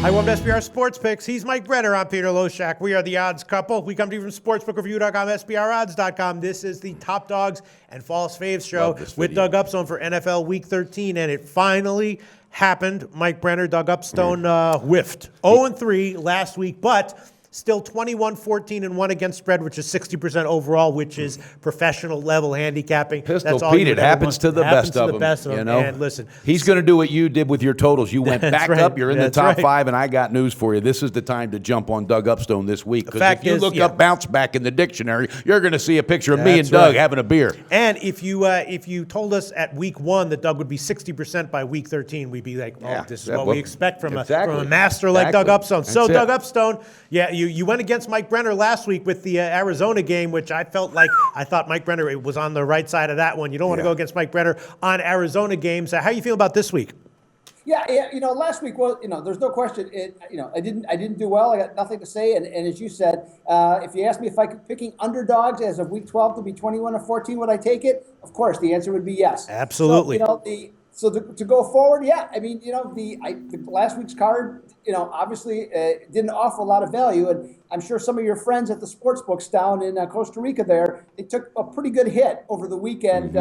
Hi, welcome to SBR Sports Picks. He's Mike Brenner. I'm Peter Loshak. We are the odds couple. We come to you from sportsbookreview.com, SBRodds.com. This is the Top Dogs and False Faves show with Doug Upstone for NFL Week 13, and it finally happened. Mike Brenner, Doug Upstone whiffed 0-3 last week, but still 21-14-1 against spread, which is 60% overall, which is professional level handicapping. Pistol Pete, it happens to the best of them. You know, and listen, he's going to do what you did with your totals. You went back up. You're in the top five, and I got news for you. This is the time to jump on Doug Upstone this week. Because if you look up bounce back in the dictionary, you're going to see a picture of me and Doug having a beer. And if you told us at week 1 that Doug would be 60% by week 13, we'd be like, oh, this is what we expect from a master like Doug Upstone. So Doug Upstone, you went against Mike Brenner last week with the Arizona game, which I thought Mike Brenner was on the right side of that one. You don't want to go against Mike Brenner on Arizona games. How you feel about this week? Yeah, last week, there's no question. I didn't do well. I got nothing to say. And as you said, if you asked me if I could picking underdogs as of week 12 to be 21-14, would I take it? Of course, the answer would be yes. Absolutely. So, to go forward, the last week's card, obviously didn't offer a lot of value, and I'm sure some of your friends at the sports books down in Costa Rica they took a pretty good hit over the weekend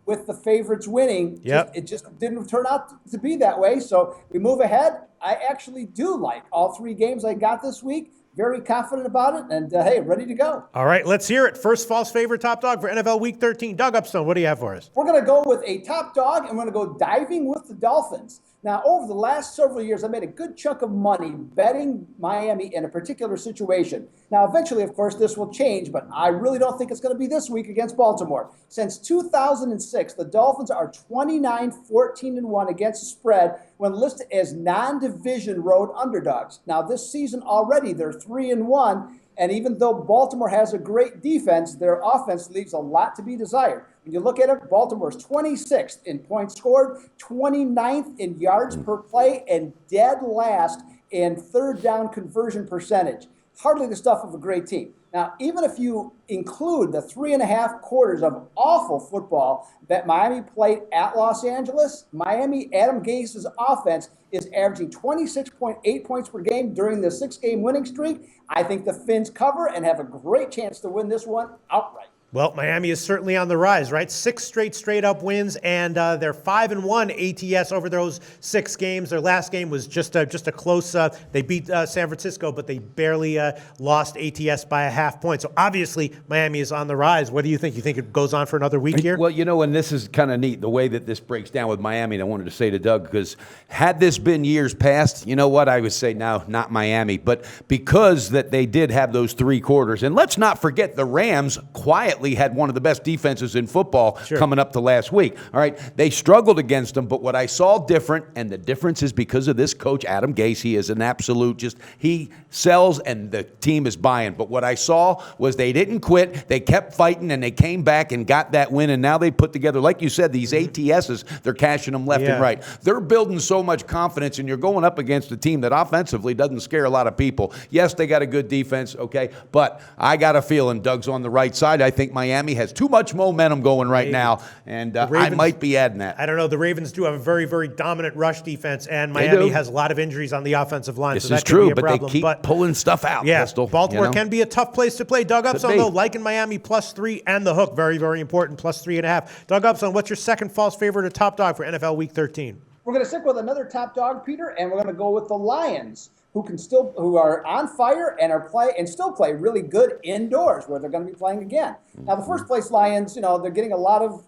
with the favorites winning. It just didn't turn out to be that way. So we move ahead. I actually do like all 3 games I got this week. Very confident about it, and hey, ready to go. All right, let's hear it. First false favorite top dog for NFL Week 13. Doug Upstone, what do you have for us? We're going to go with a top dog, and we're going to go diving with the Dolphins. Now, over the last several years, I made a good chunk of money betting Miami in a particular situation. Now, eventually, of course, this will change, but I really don't think it's going to be this week against Baltimore. Since 2006, the Dolphins are 29-14-1 against the spread when listed as non-division road underdogs. Now, this season already, they're 3-1, and even though Baltimore has a great defense, their offense leaves a lot to be desired. When you look at it, Baltimore's 26th in points scored, 29th in yards per play, and dead last in third down conversion percentage. Hardly the stuff of a great team. Now, even if you include the 3.5 quarters of awful football that Miami played at Los Angeles, Miami, Adam Gase's offense is averaging 26.8 points per game during the 6-game winning streak. I think the Finns cover and have a great chance to win this one outright. Well, Miami is certainly on the rise, right? 6 straight-up wins, and they're 5-1 ATS over those 6 games. Their last game was just a close. They beat San Francisco, but they barely lost ATS by a half point. So obviously, Miami is on the rise. What do you think? You think it goes on for another week here? Well, and this is kind of neat, the way that this breaks down with Miami. And I wanted to say to Doug, because had this been years past, you know what? I would say, no, not Miami. But because that they did have those 3 quarters, and let's not forget the Rams quietly had one of the best defenses in football coming up to last week. All right, they struggled against them, but what I saw different, and the difference is because of this coach, Adam Gase. He is an absolute he sells and the team is buying. But what I saw was they didn't quit. They kept fighting and they came back and got that win, and now they put together, like you said, these ATSs, they're cashing them left and right. They're building so much confidence, and you're going up against a team that offensively doesn't scare a lot of people. Yes, they got a good defense, okay, but I got a feeling Doug's on the right side. I think Miami has too much momentum going right now, and Ravens, I might be adding that. I don't know. The Ravens do have a very, very dominant rush defense, and Miami has a lot of injuries on the offensive line. This so that is true, be a but problem. They keep pulling stuff out. Yeah, Pistol, Baltimore can be a tough place to play. Doug Upstone, though, liking Miami +3 and the hook, very, very important, +3.5. Doug Upstone, what's your second false favorite or top dog for NFL Week 13? We're going to stick with another top dog, Peter, and we're going to go with the Lions, who are on fire and still play really good indoors, where they're going to be playing again. Now, the first place Lions, they're getting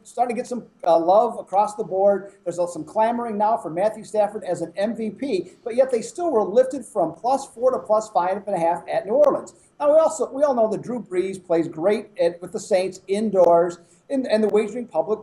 starting to get some love across the board. There's some clamoring now for Matthew Stafford as an MVP, but yet they still were lifted from +4 to +5.5 at New Orleans. Now, we all know that Drew Brees plays great with the Saints indoors, and the wagering public,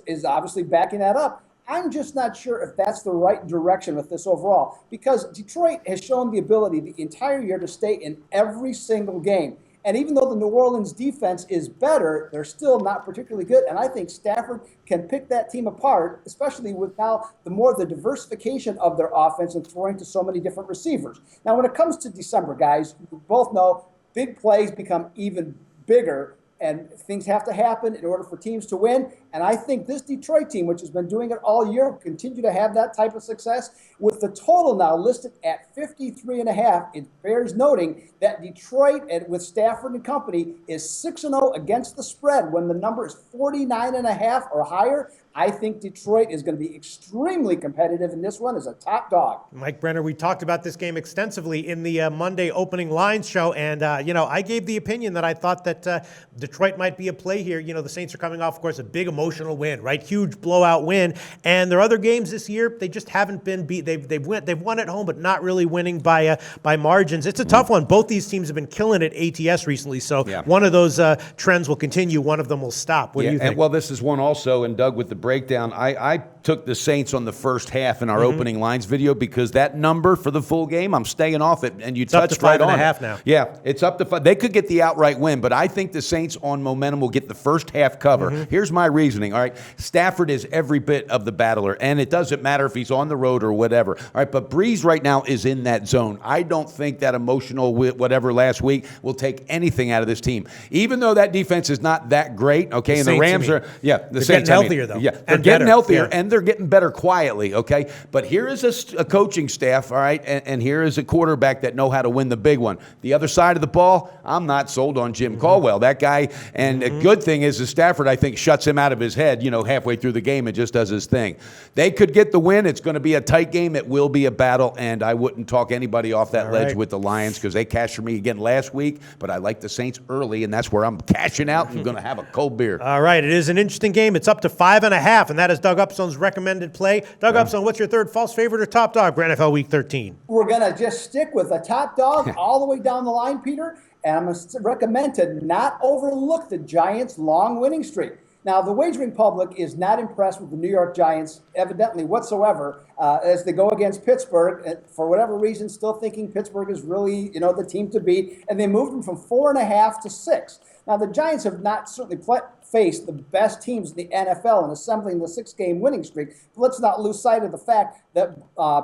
is obviously backing that up. I'm just not sure if that's the right direction with this overall, because Detroit has shown the ability the entire year to stay in every single game. And even though the New Orleans defense is better, they're still not particularly good. And I think Stafford can pick that team apart, especially with now the diversification of their offense and throwing to so many different receivers. Now, when it comes to December, guys, we both know big plays become even bigger, and things have to happen in order for teams to win. And I think this Detroit team, which has been doing it all year, will continue to have that type of success. With the total now listed at 53.5, it bears noting that Detroit, with Stafford and company, is 6-0 against the spread. When the number is 49.5 or higher, I think Detroit is going to be extremely competitive in this one as a top dog. Mike Brenner, we talked about this game extensively in the Monday opening lines show, and I gave the opinion that I thought that Detroit might be a play here. The Saints are coming off, of course, a big emotional win, right? Huge blowout win, and their other games this year, they just haven't been beat. They've won at home, but not really winning by margins. It's a tough one. Both these teams have been killing it ATS recently, so one of those trends will continue. One of them will stop. What do you think? And, well, this is one also, and Doug, with the breakdown, I took the Saints on the first half in our opening lines video because that number for the full game, I'm staying off it, and you touched right on it. It's up to 5.5 now. Yeah, it's up to 5. They could get the outright win, but I think the Saints on momentum will get the first half cover. Here's my reasoning, all right? Stafford is every bit of the battler, and it doesn't matter if he's on the road or whatever, all right? But Breeze right now is in that zone. I don't think that emotional whatever last week will take anything out of this team. Even though that defense is not that great, okay? And the Rams are, the Saints, getting healthier, though. Yeah, they're getting healthier, and they're getting better quietly, okay? But here is a coaching staff, all right, and here is a quarterback that know how to win the big one. The other side of the ball, I'm not sold on Jim Caldwell. That guy, and the good thing is Stafford, I think, shuts him out of his head, halfway through the game and just does his thing. They could get the win. It's going to be a tight game. It will be a battle, and I wouldn't talk anybody off that ledge with the Lions because they cashed for me again last week, but I like the Saints early, and that's where I'm cashing out and going to have a cold beer. All right, it is an interesting game. It's up to 5.5, and that is Doug Upstone's recommended play. Doug Upstone, what's your third false favorite or top dog for NFL Week 13? We're going to just stick with a top dog all the way down the line, Peter, and I'm going to recommend to not overlook the Giants' long winning streak. Now, the wagering public is not impressed with the New York Giants, evidently whatsoever, as they go against Pittsburgh, for whatever reason, still thinking Pittsburgh is really, the team to beat, and they moved them from 4.5 to 6. Now, the Giants have not certainly faced the best teams in the NFL in assembling the 6-game winning streak. But let's not lose sight of the fact that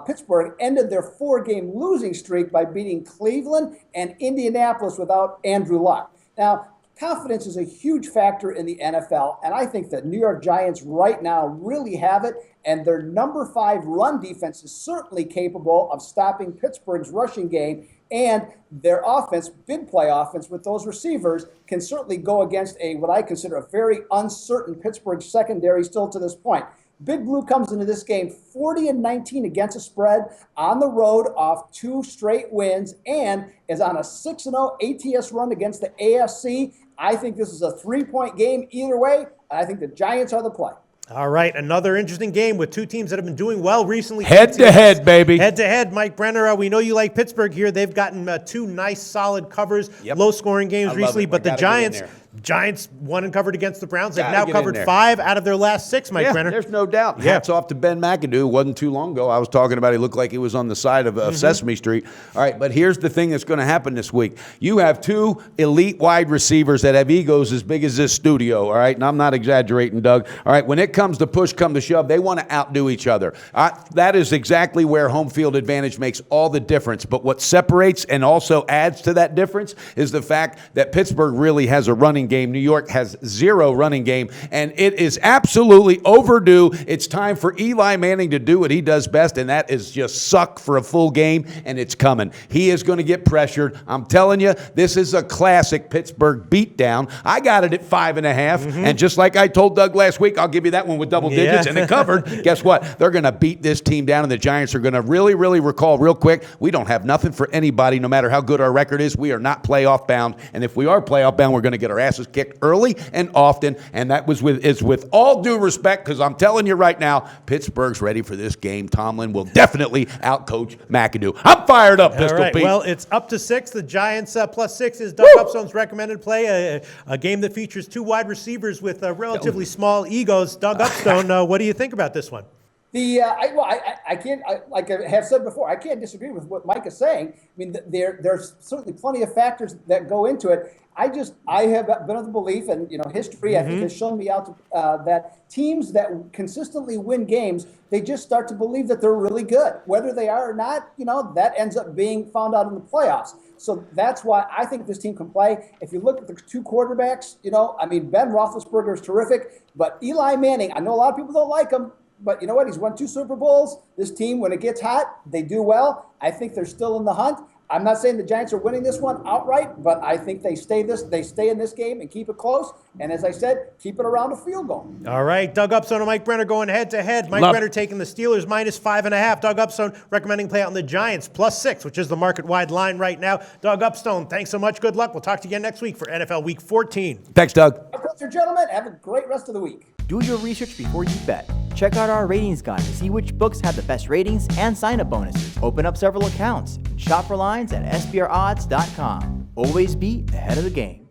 Pittsburgh ended their 4-game losing streak by beating Cleveland and Indianapolis without Andrew Luck. Now, confidence is a huge factor in the NFL, and I think that New York Giants right now really have it, and their number 5 run defense is certainly capable of stopping Pittsburgh's rushing game, and their offense, big play offense with those receivers, can certainly go against what I consider a very uncertain Pittsburgh secondary still to this point. Big Blue comes into this game 40-19 against the spread on the road off 2 straight wins and is on a 6-0 ATS run against the AFC. I think this is a 3-point game either way. I think the Giants are the play. All right, another interesting game with two teams that have been doing well recently. Head-to-head, baby. Head-to-head, Mike Brenner. We know you like Pittsburgh here. They've gotten 2 nice, solid covers, low-scoring games recently. But the Giants won and covered against the Browns. They've now covered 5 out of their last 6, Mike Brenner. There's no doubt. Hats off to Ben McAdoo. Wasn't too long ago. I was talking about he looked like he was on the side of Sesame Street. All right, but here's the thing that's going to happen this week. You have 2 elite wide receivers that have egos as big as this studio, all right? And I'm not exaggerating, Doug. All right, when it comes to push, come to shove, they want to outdo each other. That is exactly where home field advantage makes all the difference. But what separates and also adds to that difference is the fact that Pittsburgh really has a running game. New York has 0 running game, and it is absolutely overdue. It's time for Eli Manning to do what he does best, and that is just suck for a full game, and it's coming. He is going to get pressured. I'm telling you, this is a classic Pittsburgh beatdown. I got it at 5.5, and just like I told Doug last week, I'll give you that one with double digits, and it covered. Guess what? They're going to beat this team down, and the Giants are going to really, really recall real quick, we don't have nothing for anybody, no matter how good our record is. We are not playoff bound, and if we are playoff bound, we're going to get our asses kicked early and often, and that is with all due respect, because I'm telling you right now, Pittsburgh's ready for this game. Tomlin will definitely outcoach McAdoo. I'm fired up, Pistol Pete. Well, it's up to 6. The Giants +6 is Doug Upstone's recommended play, a game that features 2 wide receivers with relatively small egos. Doug Upstone, what do you think about this one? I can't, like I have said before, I can't disagree with what Mike is saying. I mean, there's certainly plenty of factors that go into it. I have been of the belief, and history I think has shown me out that teams that consistently win games, they just start to believe that they're really good, whether they are or not. That ends up being found out in the playoffs. So that's why I think this team can play. If you look at the two quarterbacks, Ben Roethlisberger is terrific, but Eli Manning, I know a lot of people don't like him. But you know what? He's won 2 Super Bowls. This team, when it gets hot, they do well. I think they're still in the hunt. I'm not saying the Giants are winning this one outright, but I think they stay in this game and keep it close. And as I said, keep it around a field goal. All right, Doug Upstone and Mike Brenner going head-to-head. Mike Brenner taking the Steelers -5.5. Doug Upstone recommending play out on the Giants +6, which is the market-wide line right now. Doug Upstone, thanks so much. Good luck. We'll talk to you again next week for NFL Week 14. Thanks, Doug. My pleasure, gentlemen. Have a great rest of the week. Do your research before you bet. Check out our ratings guide to see which books have the best ratings and sign-up bonuses. Open up several accounts and shop for lines at sbrodds.com. Always be ahead of the game.